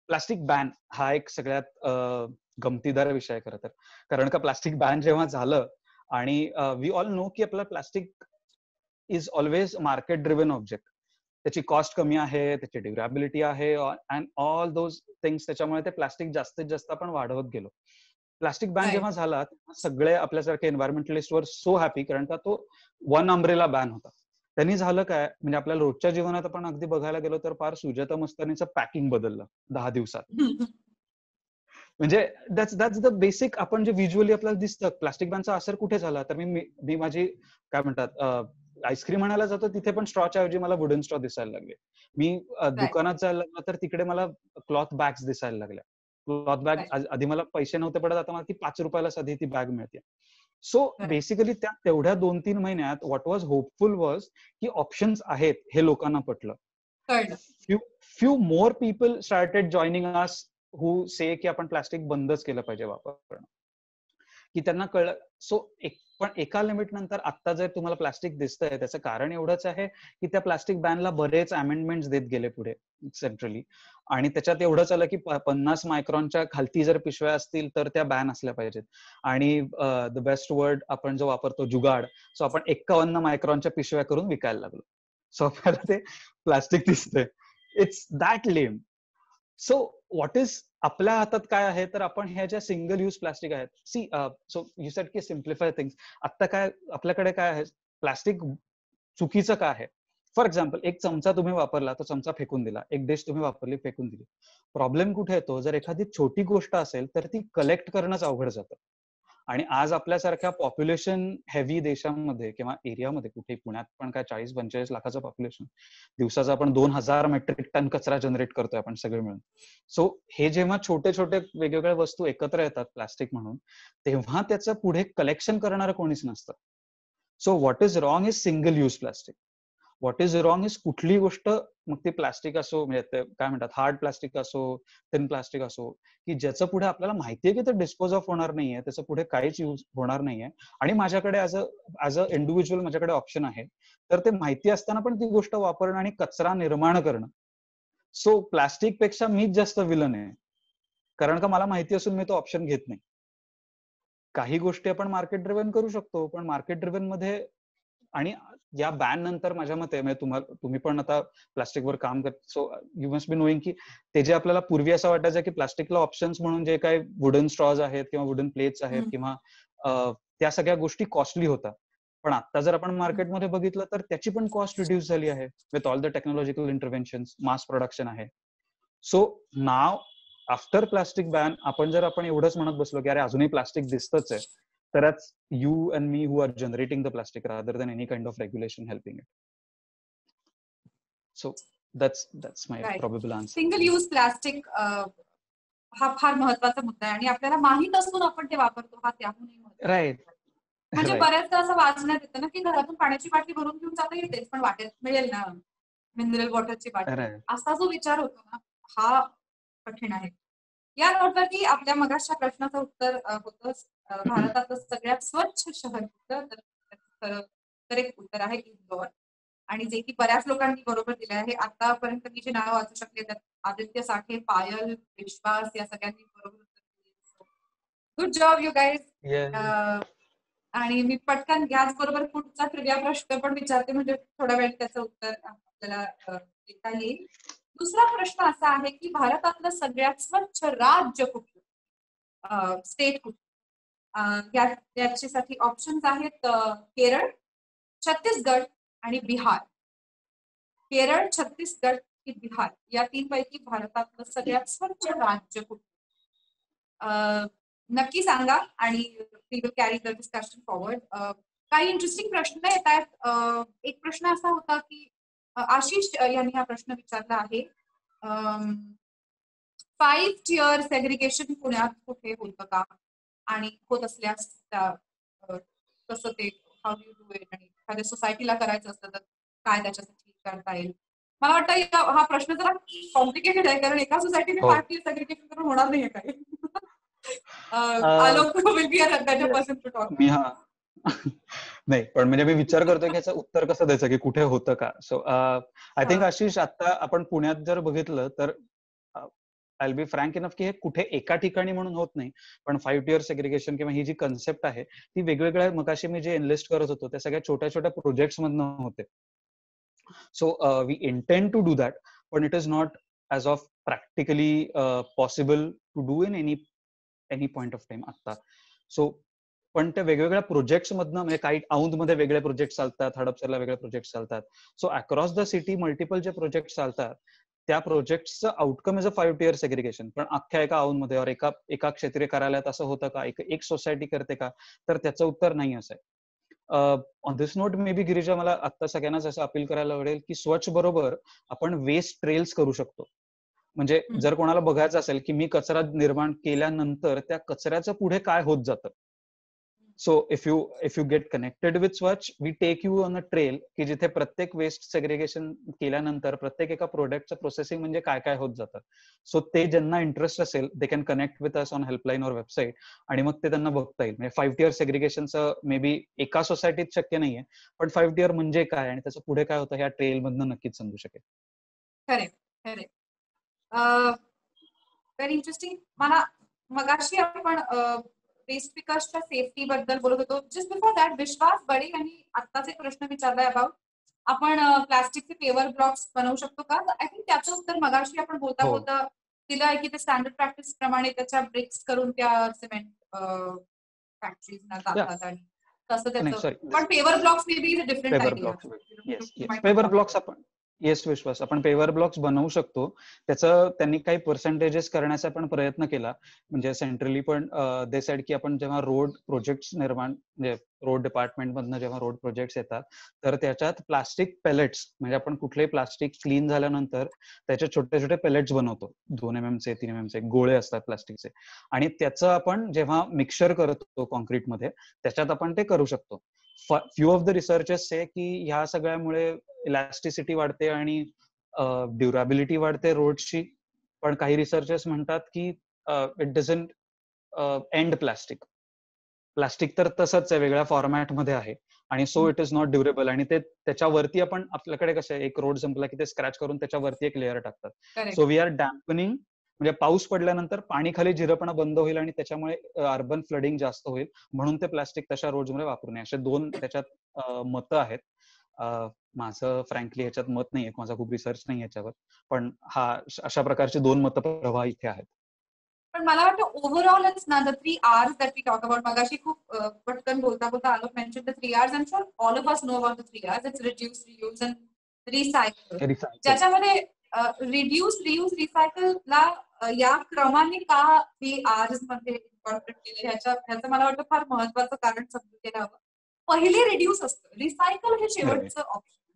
प्लास्टिक बॅन हा एक सगळ्यात गमतीदार विषय आहे खरं तर. कारण का प्लास्टिक बॅन जेव्हा झालं आणि वी ऑल नो की आपलं plastic is always market driven object. त्याची कॉस्ट कमी आहे, त्याची ड्युरेबिलिटी आहे अँड ऑल दोज थिंग्स. त्याच्यामुळे ते प्लास्टिक जास्तीत जास्त आपण वाढवत गेलो. प्लास्टिक बॅन जेव्हा झाला सगळे आपल्यासारखे एन्व्हायरमेंटलिस्ट वर सो हॅपी, कारण का तो वन अम्ब्रेला बॅन होता. त्यांनी झालं काय म्हणजे आपल्या रोजच्या जीवनात आपण अगदी बघायला गेलो तर फार सुजाता मस्तानीचं पॅकिंग बदललं 10 दिवसात. म्हणजे दॅट्स द बेसिक. आपण जे व्हिज्युअली आपल्याला दिसतं प्लास्टिक बॅनचा असर कुठे झाला तर मी माझी काय म्हणतात आईस्क्रीम आणायला जातो तिथे पण स्ट्रॉच्या ऐवजी मला वुडन स्ट्रॉ दिसायला लागले. मी दुकानात जायला लागलो तर तिकडे मला क्लॉथ बॅग्स दिसायला लागल्या. क्लॉथ बॅग आधी मला पैसे नव्हते पडत, आता मला ती 5 रुपयाला साधी ती बॅग मिळते. सो बेसिकली त्या तेवढ्या 2-3 महिन्यात व्हॉट वॉज होपफुल वॉज की ऑप्शन्स आहेत हे लोकांना पटलं. Few more people started joining us who say की आपण प्लास्टिक बंदच केलं पाहिजे वापरणं, की त्यांना कळलं. सो पण एका लिमिट नंतर आता जर तुम्हाला प्लास्टिक दिसतंय त्याचं कारण एवढंच आहे की त्या प्लास्टिक बॅनला बरेच अमेंडमेंट्स देत गेले पुढे सेंट्रली, आणि त्याच्यात एवढंच आलं की 50 मायक्रॉनच्या खालती जर पिशव्या असतील तर त्या बॅन असल्या पाहिजेत. आणि द बेस्ट वर्ड आपण जो वापरतो जुगाड, सो आपण 51 मायक्रॉनच्या पिशव्या करून विकायला लागलो. सो आपल्याला ते प्लास्टिक दिसतंय. It's that lame. So what is आपल्या हातात काय आहे तर आपण ह्या ज्या सिंगल यूज प्लास्टिक आहेत, सी सो यू सेड की सिम्प्लिफाय थिंग्स. आता काय आपल्याकडे काय आहे, प्लास्टिक चुकीचं काय आहे. फॉर एक्झाम्पल एक चमचा तुम्ही वापरला तो चमचा फेकून दिला, एक डिश तुम्ही वापरली फेकून दिली. प्रॉब्लेम कुठे येतो, जर एखादी छोटी गोष्ट असेल तर ती कलेक्ट करणंच अवघड जातं. आणि आज आपल्यासारख्या पॉप्युलेशन हेवी देशांमध्ये किंवा एरियामध्ये कुठे पुण्यात पण काय 40-45 लाखाचं पॉप्युलेशन, दिवसाचा आपण 2000 मेट्रिक टन कचरा जनरेट करतोय आपण सगळे मिळून. सो हे जेव्हा छोटे छोटे वेगवेगळ्या वस्तू एकत्र येतात प्लास्टिक म्हणून, तेव्हा त्याचं पुढे कलेक्शन करणारं कोणीच नसतं. So what is wrong is single use plastic. What is wrong is कुठली गोष्ट, मग ते प्लास्टिक असो म्हणजे काय म्हणतात हार्ड प्लास्टिक असो थिन प्लास्टिक असो, की ज्याचं पुढे आपल्याला माहितीये की ते डिस्पोज ऑफ होणार नाहीये, त्याचं पुढे काहीच यूज होणार नाहीये, आणि माझ्याकडे ऍज अ इंडिव्हिज्युअल माझ्याकडे ऑप्शन आहे, तर ते माहिती असताना पण ती गोष्ट वापरणं आणि कचरा निर्माण करणं. सो प्लास्टिक पेक्षा मीच जास्त विलन आहे, कारण का मला माहिती असून मी तो ऑप्शन घेत नाही. काही गोष्टी आपण मार्केट ड्रिव्हन करू शकतो, पण मार्केट ड्रिव्हन मध्ये आणि या बॅन नंतर माझ्या मते म्हणजे तुम्ही पण आता प्लास्टिकवर काम करत, so you must be knowing की ते जे आपल्याला पूर्वी असं वाटायचं की प्लास्टिकला ऑप्शन्स म्हणून जे काही वुडन स्ट्रॉज आहेत किंवा वुडन प्लेट्स आहेत किंवा त्या सगळ्या गोष्टी कॉस्टली होता. पण आता जर आपण मार्केटमध्ये बघितलं तर त्याची पण कॉस्ट रिड्यूस झाली आहे with all the technological interventions, mass production आहे. सो नाव आफ्टर प्लास्टिक बॅन आपण एवढंच म्हणत बसलो की अरे अजूनही प्लास्टिक दिसतच आहे, तर you and me who are generating the plastic rather than any kind of regulation helping it. So that's my probable answer. Single use plastic हा फार महत्वाचा मुद्दा आहे आणि आपल्याला माहित असून आपण ते वापरतो हा त्याहूनही महत्वाचा. राईट. म्हणजे राईट. बऱ्याचदा असं वाचण्यात येतं ना की घरातून पाण्याची बाटली भरून घेऊन जाता येतेच पण वाटेत मिळेल ना मिनरल वॉटरची बाटली, राईट. असा जो विचार होतो ना हा कठीण आहे. या नोटवरती आपल्या मगाशच्या प्रश्नाचं उत्तर होतं भारतातलं सगळ्यात स्वच्छ शहर कुठलं, तर एक उत्तर आहे इंदोर. आणि जे की बऱ्याच लोकांनी बरोबर दिले आहे. आतापर्यंत मी जे नाव वाचू शकले त्यात आदित्य साठे, पायल, विश्वास या सगळ्यांनी बरोबर उत्तर दिले. Good job you guys. आणि मी पटकन याच बरोबर पुढचा ट्रिव्हिया प्रश्न पण विचारते म्हणजे थोड्या वेळ त्याचं उत्तर आपल्याला देता येईल. दुसरा प्रश्न असा आहे की भारतातलं सगळ्यात स्वच्छ राज्य कुठलं, स्टेट कुठलं. याच्यासाठी ऑप्शन्स आहेत केरळ, छत्तीसगड आणि बिहार. केरळ, छत्तीसगड की बिहार या 3 पैकी भारतातलं सगळ्यात स्वच्छ राज्य कुठलं. नक्की सांगा आणि we will carry the discussion forward. काही इंटरेस्टिंग प्रश्न येत आहेत. एक प्रश्न असा होता की आशिष यांनी हा प्रश्न विचारला आहे. 5 tier सेग्रिगेशन पुण्यात कुठे होतं का आणि होत असल्यास कसं ते हाऊ यू डू इट आणि एखाद्या सोसायटीला करायचं असतं तर काय त्याच्यासाठी करता येईल. मला वाटतं हा प्रश्न जरा कॉम्प्लिकेटेड आहे कारण एका सोसायटीने 5 tier सेग्रिगेशन करून होणार नाहीये काही. Alok will be a better person to talk. मी नाही पण म्हणजे मी विचार करतोय की याचं उत्तर कसं द्यायचं की कुठे होतं का. सो आय थिंक आशिष आता आपण पुण्यात जर बघितलं तर I will be frank enough की हे कुठे एका ठिकाणी म्हणून होत नाही. पण 5 tier सेग्रिगेशन किंवा ही जी कन्सेप्ट आहे ती वेगवेगळ्या मगाशी मी जे इन्लिस्ट करत होतो त्या सगळ्या छोट्या छोट्या प्रोजेक्ट्स मधनं होते. So we intend to do that पण it is not as of practically possible to do in any point of time आता. सो पण त्या वेगवेगळ्या प्रोजेक्ट्स मधनं म्हणजे काही औंधमध्ये वेगळे प्रोजेक्ट चालतात, हडपसरला वेगळे प्रोजेक्ट चालतात. So across the city multiple जे प्रोजेक्ट चालतात त्या प्रोजेक्टचं outcome is a 5 tier segregation. पण अख्ख्या एका औंधमध्ये और एका क्षेत्रीय कार्यालयात असं होतं का, एक सोसायटी करते का, तर त्याचं उत्तर नाही असं आहे. On this note may be Girija मला आता सगळ्यांनाच असं अपील करायला आवडेल की स्वच्छ बरोबर आपण वेस्ट ट्रेल्स करू शकतो. म्हणजे जर कोणाला बघायचं असेल की मी कचरा निर्माण केल्यानंतर त्या कचऱ्याचं पुढे काय होत जातं. So if you get connected with Swachh we take you on a trail की जिथे प्रत्येक वेस्ट सेग्रिगेशन केल्यानंतर प्रत्येक एका प्रोडक्टचं प्रोसेसिंग म्हणजे काय काय होत जातं. सो ते ज्यांना इंटरेस्ट असेल they can connect with us on helpline और वेबसाईट आणि मग ते त्यांना बघता येईल. म्हणजे 5 tier सेग्रिगेशनचं मे बी एका सोसायटीत शक्य नाहीये पण 5 tier म्हणजे काय आणि त्याचं पुढे काय होतं ह्या ट्रेल मधनं नक्कीच समजू शकेल. खरे व्हेरी इंटरेस्टिंग. मला मगाशी आपण वेस्ट पिकर्सच्या सेफ्टी बद्दल बोलत होतो. जस्ट बिफोर दॅट विश्वास बडे यांनी आत्ताच एक प्रश्न विचारलाय अबाउट आपण प्लास्टिकचे पेवर ब्लॉक्स बनवू शकतो का. आय थिंक त्याचं उत्तर मगाशी आपण बोलता बोलता दिलं आहे की ते स्टँडर्ड प्रॅक्टिस प्रमाणे त्याच्या ब्रिक्स करून त्या सिमेंट फॅक्टरीजना जातात आणि तसं त्याचं पण पेवर blocks may be different idea. पेवर ब्लॉक्स आपण येस विश्वास आपण पेवर ब्लॉक्स बनवू शकतो. त्याचं त्यांनी काही पर्सेंटेजेस करण्याचा पण प्रयत्न केला. म्हणजे सेंट्रली पण दे सेड की आपण जेव्हा रोड प्रोजेक्ट्स म्हणजे रोड डिपार्टमेंट मधनं जेव्हा रोड प्रोजेक्ट्स येतात तर त्याच्यात प्लास्टिक पेलेट्स म्हणजे आपण कुठलेही प्लास्टिक क्लीन झाल्यानंतर त्याचे छोटे छोटे पेलेट्स बनवतो. 2 mm चे 3 mm चे गोळे असतात प्लास्टिकचे आणि त्याचं आपण जेव्हा मिक्सचर करतो कॉन्क्रीटमध्ये त्याच्यात आपण ते करू शकतो. फ्यू ऑफ द रिसर्चर्स से की ह्या सगळ्यामुळे इलॅस्टिसिटी वाढते आणि ड्युराबिलिटी वाढते रोडची. पण काही रिसर्चर्स म्हणतात की इट डझंट एंड प्लास्टिक तर तसंच आहे वेगळ्या फॉर्मॅटमध्ये आहे आणि so it is not durable. आणि ते त्याच्यावरती आपण आपल्याकडे कसं आहे एक रोड संपला की ते स्क्रॅच करून त्याच्यावरती एक लेअर टाकतात. सो वी आर डॅम्पनिंग म्हणजे पाऊस पडल्यानंतर पाणी खाली जिरपणं बंद होईल आणि त्याच्यामुळे अर्बन फ्लडिंग जास्त होईल म्हणून ते प्लास्टिक तशा रोडमध्ये वापरू नये. असे 2 त्याच्यात मतं आहेत. माझं फ्रँकली ह्याच्यात मत नाहीये, माझा खूप रिसर्च नाही याच्यावर पण हा अशा प्रकारचे 2 मतप्रवाह इथे आहेत. पण मला वाटतं ओव्हरऑलच ना the 3 R's that we talk about मगाशी खूप पटकन बोलता बोलता Alok mention the 3 R's. I am sure all of us know about the 3 R's. It's reduce, reuse and recycle. ज्याच्यामध्ये रिड्यूस, रियूज, रिसायकलला या क्रमाने का 3 R's मध्ये इन्कॉर्पोरेट केले ह्याचं मला वाटतं फार महत्वाचं कारण समजून घ्यायला हवं. पहिले रिड्यूस असतं, रिसायकल हे शेवटचं ऑप्शन.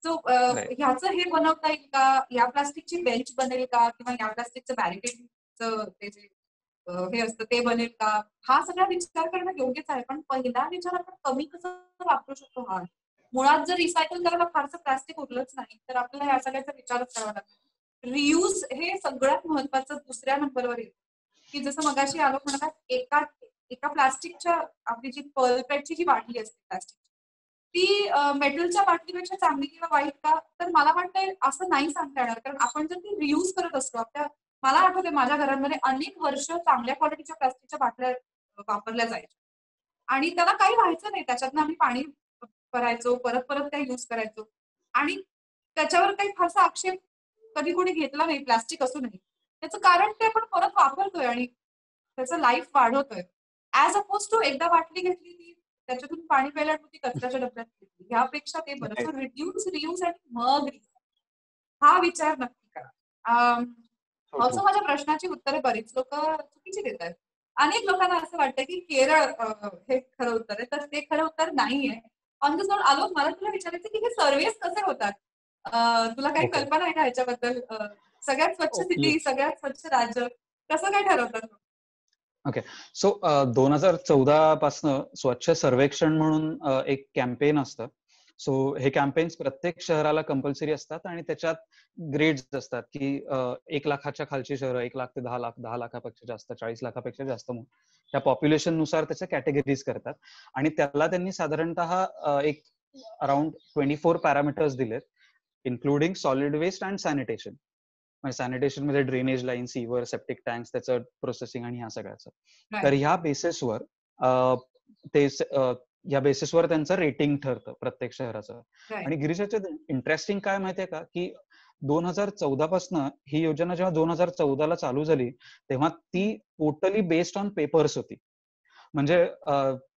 सो ह्याचं हे बनवता येईल का, या प्लास्टिकची बेंच बनेल का किंवा या प्लास्टिकचं बॅरिकेड ते जे हे असतं ते बनेल का, हा सगळा विचार करणं योग्यच आहे. पण पहिला विचार आपण कमी कसं वापरू शकतो हा. मुळात जर रिसायकल करायला फारसं प्लास्टिक उरलंच नाही तर आपल्याला ह्या सगळ्याचा विचारच करावा लागतो. रियूज हे सगळ्यात महत्वाचं दुसऱ्या नंबरवर येतं, की जसं मगाशी आलोक म्हणाला, एका प्लास्टिकच्या आपली जी पर्लपेटची जी बाटली असते प्लास्टिक, ती मेटलच्या बाटलीपेक्षा चांगली किंवा वाईट का, तर मला वाटतंय असं नाही सांगता येणार. कारण आपण जर ती रियूज करत असतो, मला आठवतंय माझ्या घरांमध्ये अनेक वर्ष चांगल्या क्वालिटीच्या प्लास्टिकच्या बाटल्या वापरल्या जायच्या आणि त्याला काही व्हायचं नाही. त्याच्यातनं आम्ही पाणी भरायचो, परत परत त्या युज करायचो आणि त्याच्यावर काही फारसा आक्षेप कधी कोणी घेतला नाही, प्लास्टिक असूनही. त्याचं कारण ते आपण परत वापरतोय आणि त्याचं लाईफ वाढवतोय. ॲज अपोज टू एकदा बाटली घेतली ती त्याच्यातून पाणी प्यायला ती कचऱ्याच्या डब्यात घेतली. ह्यापेक्षा ते बरं. सो रिड्यूस, रियूज आणि मग हा विचार नक्की करा. ऑल्सो माझ्या प्रश्नाची उत्तरे बरीच लोक चुकीची देत आहेत. अनेक लोकांना असं वाटतं की केरळ हे खरं उत्तर आहे, तर ते खरं उत्तर नाहीये. ऑन द स्पॉट आलोक, मला तुला विचारायचं की हे सर्वेस कसे होतात? तुला काही कल्पना आहे का ह्याच्याबद्दल? सगळ्यात स्वच्छ सिटी, सगळ्यात स्वच्छ राज्य कसं काय ठरवतात? ओके. सो 2014 पासनं स्वच्छ सर्वेक्षण म्हणून एक कॅम्पेन असतं. सो हे कॅम्पेन्स प्रत्येक शहराला कंपल्सरी असतात आणि त्याच्यात ग्रेड्स असतात की 1 लाखाच्या खालची शहरं, 1 लाख ते 10 लाख, 10 लाखापेक्षा जास्त, 40 लाखापेक्षा जास्त, त्या पॉप्युलेशन नुसार त्याच्या कॅटेगरीज करतात आणि त्याला त्यांनी साधारणतः एक अराउंड 24 पॅरामीटर्स दिलेत, including solid waste and sanitation. Sanitation मध्ये drainage line, sewer, septic tanks, त्याचं प्रोसेसिंग आणि ह्या सगळ्याचं. तर ह्या बेसिसवर त्यांचं रेटिंग ठरतं प्रत्येक शहराचं. आणि गिरीशाचं इंटरेस्टिंग काय माहितीये का, की 2014 पासनं ही योजना जेव्हा 2014ला चालू झाली तेव्हा ती टोटली बेस्ड ऑन पेपर्स होती. म्हणजे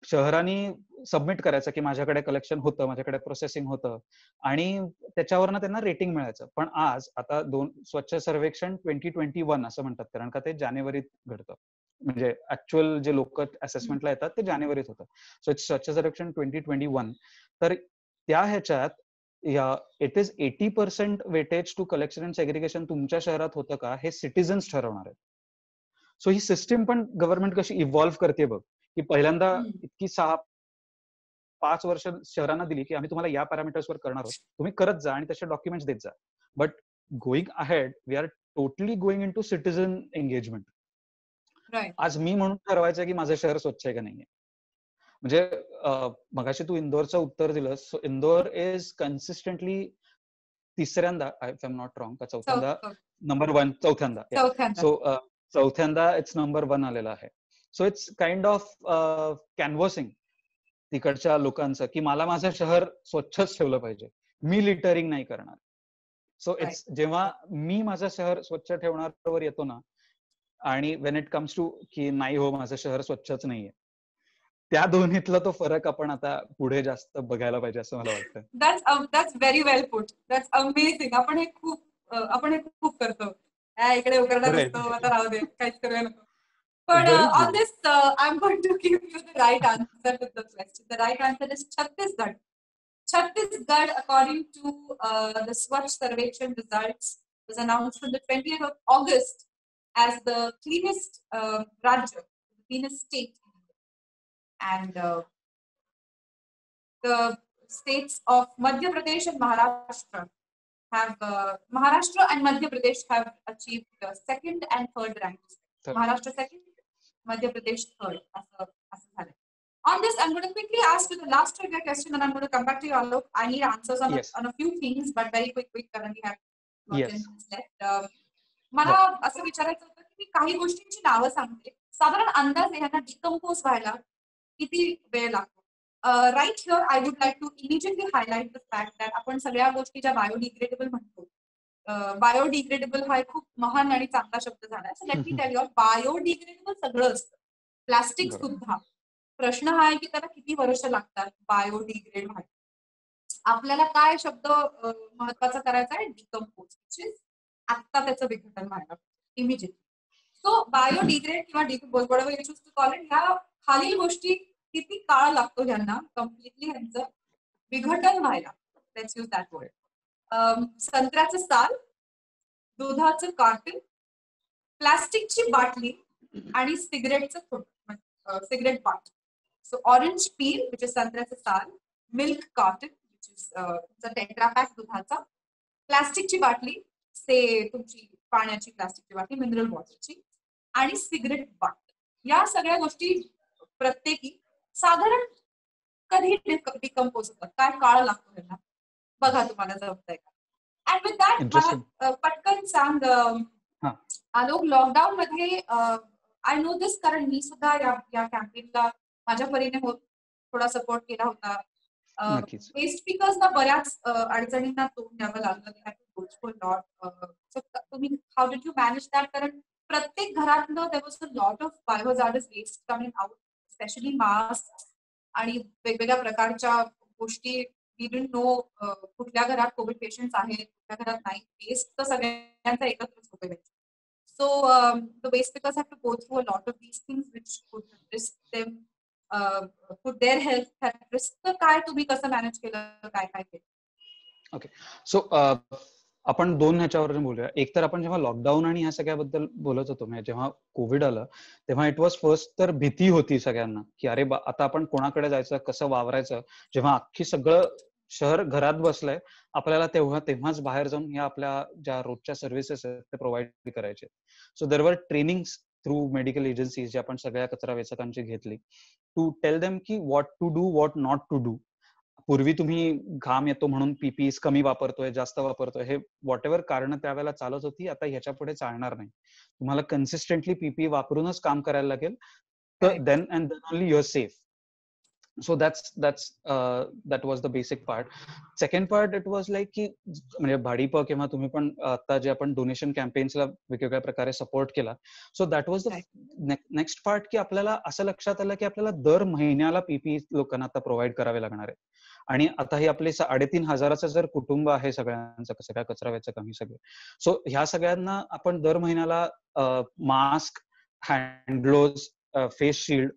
शहरांनी सबमिट करायचं की माझ्याकडे कलेक्शन होतं, माझ्याकडे प्रोसेसिंग होतं आणि त्याच्यावरनं त्यांना रेटिंग मिळायचं. पण आता स्वच्छ सर्वेक्षण 2021 असं म्हणतात, कारण का ते जानेवारीत घडतं. म्हणजे ऍक्च्युअल जे लोक असेसमेंटला येतात ते जानेवारीत होतं. सो स्वच्छ सर्वेक्षण 2021. तर त्या ह्याच्यात it is 80% weightage to collection and segregation तुमच्या शहरात होतं का हे सिटीजन्स ठरवणार आहेत. सो ही सिस्टीम पण गव्हर्नमेंट कशी इव्हॉल्व्ह करते बघ, की पहिल्यांदा इतकी 5 वर्ष शहरांना दिली की आम्ही तुम्हाला या पॅरामीटर्सवर करणार आहोत, तुम्ही करत जा आणि त्याचे डॉक्युमेंट्स देत जा. But going ahead we are totally going into citizen engagement. आज मी म्हणून ठरवायचं की माझं शहर स्वच्छ आहे का नाहीये. म्हणजे मगाशी तू इंदोरचं उत्तर दिलंस. सो इंदोर इज कन्सिस्टंटली तिसऱ्यांदा, if I am not wrong, का चौथ्यांदा नंबर 1, चौथ्यांदा. सो चौथ्यांदा इट्स नंबर 1 आलेला आहे. So it's kind of canvassing तिकडच्या लोकांचं की मला माझं शहर स्वच्छच ठेवलं पाहिजे, मी लिटरिंग नाही करणार. सो इट्स जेव्हा मी माझं शहर स्वच्छ ठेवण्यावर येतो ना, आणि वेन इट कम्स टू की नाही हो माझं शहर स्वच्छच नाहीये, त्या दोन्हीतला तो फरक आपण आता पुढे जास्त बघायला पाहिजे असं मला वाटतं. That's very well put. That's amazing. आपण हे खूप करतो. इकडे उघडत असतो, आता राहू दे, काहीच करूया नको. But on this, I'm going to give you the right answer to the question. The right answer is Chhattisgarh. Chhattisgarh, according to the Swachh Sarvekshan results, was announced on the 20th of August as the cleanest Rajya, the cleanest state. And the states of Madhya Pradesh and Maharashtra and Madhya Pradesh have achieved the second and third ranks. Maharashtra second, Madhya Pradesh third. On this, I'm going to quickly ask you the last trivia question, and I'm going to come back to you, Alok. I need answers on a few things, but very quick. Currently, have 10 minutes left. मला असं विचारायचं होतं की मी काही गोष्टींची नावं सांगते, साधारण अंदाज ह्यांना डिकम्पोज व्हायला किती वेळ लागतो. Right here I would like to immediately highlight the fact that आपण सगळ्या गोष्टी ज्या बायोडिग्रेडेबल म्हणतो, बायोडिग्रेडेबल हा खूप महान आणि चांगला शब्द झालाय. So let me tell you, biodegradable सगळं असतं, प्लास्टिक सुद्धा. प्रश्न हा आहे की त्याला किती वर्ष लागतात बायोडिग्रेड व्हायला. आपल्याला काय शब्द महत्वाचा करायचा आहे? डिकम्पोज. आता त्याचं विघटन व्हायला इमिजिएटली. सो बायोडिग्रेड किंवा whatever you choose to call it, ह्या खालील गोष्टी किती काळ लागतो ह्यांना कम्प्लिटली ह्यांचं विघटन व्हायला? Let's use that word. संत्र्याचं साल, दुधाचं कार्टन, प्लास्टिकची बाटली आणि सिगरेटचं सिगरेट बाट. So orange peel which is संत्र्याचं साल, मिल्क कॉटन विच इज तुमचा टेट्रा पॅक दुधाचा, प्लास्टिकची बाटली तुमची पाण्याची प्लास्टिकची बाटली मिनरल वॉटरची, आणि सिगरेट बाट. या सगळ्या गोष्टी प्रत्येकी साधारण कधी डिकम्पोज होतात, काय काळ लागतो त्यांना बघा, तुम्हाला जमतंय का? अँड विथ दॅट मला पटकन सांग आलोक, लॉकडाऊन मध्ये आय नो दिस, कारण मी सुद्धा या कॅम्पेनला माझ्या परीने थोडा सपोर्ट केला होता. वेस्ट स्पीकर्सना बऱ्याच अडचणींना तोंड द्यावं लागलं. तुम्ही how did you manage that? कारण प्रत्येक घरातनं there was a lot of biohazards waste coming out, specially mask आणि वेगवेगळ्या प्रकारच्या गोष्टी. वी डिडंट नो कुठल्या घरात कोविड पेशंट्स आहेत, कुठल्या घरात नाही. वेस्ट तर सगळ्यांचा एकत्रच होतोय. So the waste pickers have to go through a lot of these things which could risk them, put their health at risk. तर काय तुम्ही कसं मॅनेज केलं, काय केलं? ओके, सो आपण दोन ह्याच्यावर बोलूया. एक तर आपण जेव्हा लॉकडाऊन आणि ह्या सगळ्याबद्दल बोलत होतो, म्हणजे जेव्हा कोविड आलं तेव्हा इट वॉज फर्स्ट तर भीती होती सगळ्यांना की अरे आता आपण कोणाकडे जायचं, कसं वावरायचं, जेव्हा अख्खी सगळं शहर घरात बसलंय, आपल्याला तेव्हाच बाहेर जाऊन या आपल्या ज्या रोजच्या सर्व्हिसेस आहेत ते प्रोव्हाइड करायचे. So there were trainings through medical agencies जे आपण सगळ्या कचरा वेचकांची घेतली, टू टेल देम की what to do, what not to do. पूर्वी तुम्ही घाम येतो म्हणून पीपीई कमी वापरतोय, जास्त वापरतोय, हे व्हॉट एव्हर कारण त्यावेळेला चालत होती, आता ह्याच्या पुढे चालणार नाही. तुम्हाला कन्सिस्टंटली पीपीई वापरूनच काम करायला लागेल, तर then only you're safe. So that was the basic part. Second part, it was like की म्हणजे भाडीपं किंवा तुम्ही पण आता जे आपण डोनेशन कॅम्पेन्सला वेगवेगळ्या प्रकारे सपोर्ट केला, so that was the next part की आपल्याला असं लक्षात आलं की आपल्याला दर महिन्याला पीपीई लोकांना आता प्रोव्हाइड करावे लागणार आहे. आणि आता ही आपले 3,500 जर कुटुंब आहे सगळ्यांचं, सगळ्या कचरा वेचक सगळे, सो ह्या सगळ्यांना आपण दर महिन्याला mask, hand gloves, face shield,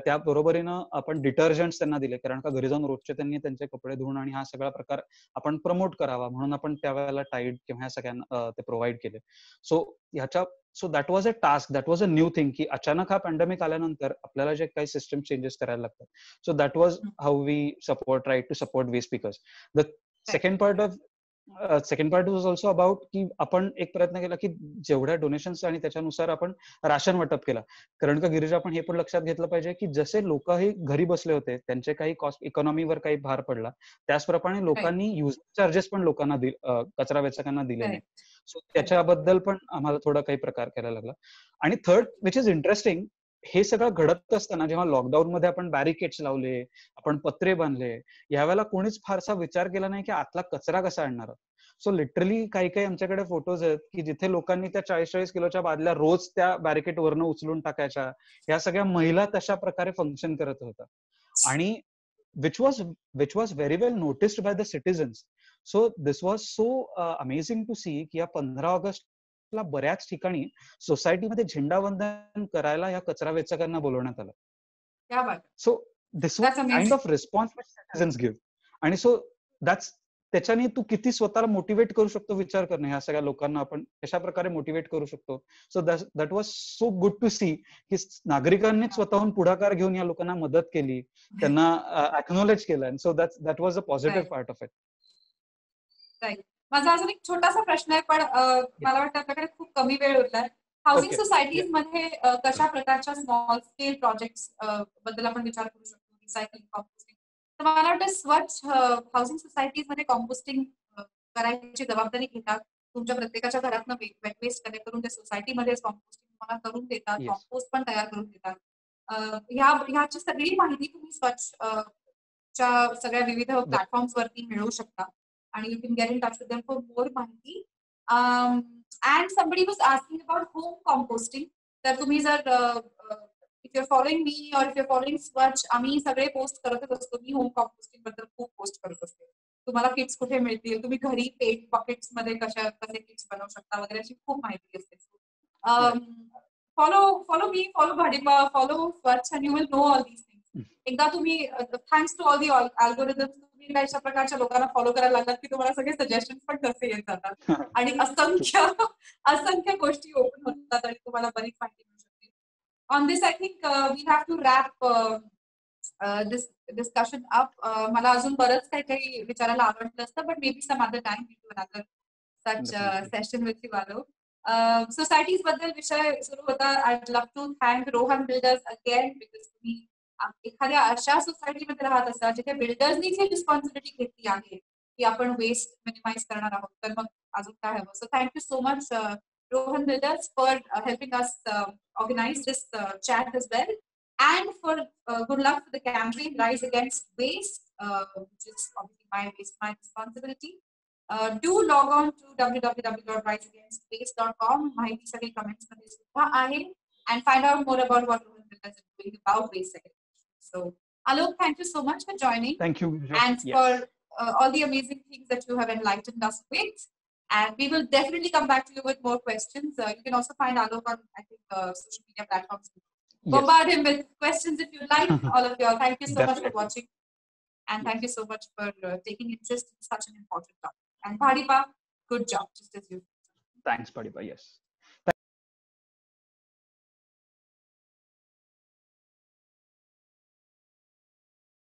त्या बरोबरीनं आपण डिटर्जंट्स त्यांना दिले, कारण का घरी जाऊन रोजचे त्यांनी त्यांचे कपडे धुवून आणि हा सगळा प्रकार आपण प्रमोट करावा म्हणून आपण त्यावेळेला टाईड किंवा ह्या सगळ्यांना ते प्रोव्हाइड केले. So that was a task, that was a new thing की अचानक हा पॅन्डेमिक आल्यानंतर आपल्याला जे काही सिस्टम चेंजेस करायला लागतात. So that was how we try to support waste speakers. The second part was also about की आपण एक प्रयत्न केला की जेवढ्या डोनेशन्स आणि त्याच्यानुसार आपण राशन वाटप केला. कारण का गिरीजा, आपण हे पण लक्षात घेतलं पाहिजे की जसे लोक हे घरी बसले होते, त्यांचे काही कॉस्ट इकॉनॉमीवर काही भार पडला, त्याचप्रमाणे लोकांनी युजर चार्जेस पण लोकांना कचरा वेचकांना दिले नाही. सो त्याच्याबद्दल पण आम्हाला थोडा काही प्रकार करायला लागला. आणि थर्ड विच इज इंटरेस्टिंग, हे सगळं घडत असताना जेव्हा लॉकडाऊन मध्ये आपण बॅरिकेड्स लावले, आपण पत्रे बांधले, यावेळेला कोणीच फारसा विचार केला नाही की आतला कचरा कसा आणणार. सो लिटरली काही आमच्याकडे फोटोज आहेत की जिथे लोकांनी त्या 40-40 किलोच्या बादल्या रोज त्या बॅरिकेड वरनं उचलून टाकायच्या. या सगळ्या महिला तशा प्रकारे फंक्शन करत होता. आणि which was very well noticed by the citizens. So this was so amazing to see की या 15 ऑगस्टला बऱ्याच ठिकाणी सोसायटीमध्ये झेंडावंदन करायला या कचरा वेचकांना बोलवण्यात आलं. So this was kind of response which citizens give. आणि सो त्याच्याने तू किती स्वतःला मोटिवेट करू शकतो विचार करणं, ह्या सगळ्या लोकांना आपण कशा प्रकारे मोटिवेट करू शकतो. So that was so good to see की नागरिकांनी स्वतःहून पुढाकार घेऊन या लोकांना मदत केली, त्यांना अॅक्नॉलेज केलं. So that was a positive part of it. माझा अजून एक छोटासा प्रश्न आहे, पण मला वाटतं आपल्याकडे खूप कमी वेळ उरलाय. हाऊसिंग सोसायटीज मध्ये कशा प्रकारच्या स्मॉल स्केल प्रोजेक्ट्स बद्दल आपण विचार करू शकतो, रिसायकलिंग, कॉम्पोस्टिंग. तर मला वाटतं स्वच्छ हाऊसिंग सोसायटीज मध्ये कॉम्पोस्टिंग करायची जबाबदारी घेतात. तुमच्या प्रत्येकाच्या घरातनं वेट वेस्ट कलेक्ट करून त्या सोसायटीमध्ये कॉम्पोस्टिंग तुम्हाला करून देतात, कॉम्पोस्ट पण तयार करून देतात. ह्याची सगळी माहिती तुम्ही स्वच्छ सगळ्या विविध प्लॅटफॉर्म्स वरती मिळवू शकता. आणि you can get in touch with them for more माहिती. And somebody was asking about home composting. तर तुम्ही जर if you're following me or if you're following स्वच्छ, आम्ही सगळे पोस्ट करतच असतो. मी होम कॉम्पोस्टिंग बद्दल खूप पोस्ट करत असते. तुम्हाला किट्स कुठे मिळतील, तुम्ही घरी पेट पॉकेट्स मध्ये कसे किट्स बनवू शकता वगैरे अशी खूप माहिती असते. follow me, follow भाडीपा, follow स्वच्छ, and you will know all these things. एकदा तुम्ही thanks to all the algorithms तुम्ही अशा प्रकारच्या लोकांना फॉलो करायला लागलात की तुम्हाला सगळे सजेशन पण तसे येत जातात आणि असंख्य गोष्टी ओपन होतात आणि तुम्हाला बरीच माहिती मिळू शकते. On this I think we have to wrap this discussion up. मला अजून बरंच काही काही विचारायला आवडलं असतं, but may be some other time we do another such session with you Alok. Societies बद्दल विषय सुरू होता. I love to thank Rohan Builders again because तुम्ही एखाद्या अशा सोसायटीमध्ये राहत असा जिथे बिल्डर्सनीच ही रिस्पॉन्सिबिलिटी घेतली आहे की आपण वेस्ट मिनिमाइज करणार आहोत, तर मग अजून काय हवं. So thank you so much Rohan Builders for helping us organise this chat as well, and for good luck for the campaign Rise Against Waste, which is obviously my waste, my responsibility. Do log on to www.riseagainstwaste.com. माहिती सगळी comments मध्ये सुद्धा आहे, and find out more about what Rohan Bitters is doing about waste segregation. So, Alok, thank you so much for joining. Thank you. And Yes. for all the amazing things that you have enlightened us with. And we will definitely come back to you with more questions. You can also find Alok on, I think, social media platforms. Bombard him with questions if you like. All of you all, thank you so much for watching. And thank you so much for taking interest in such an important topic. And Bhadipa, good job, just as you. Thanks, Bhadipa. Yes.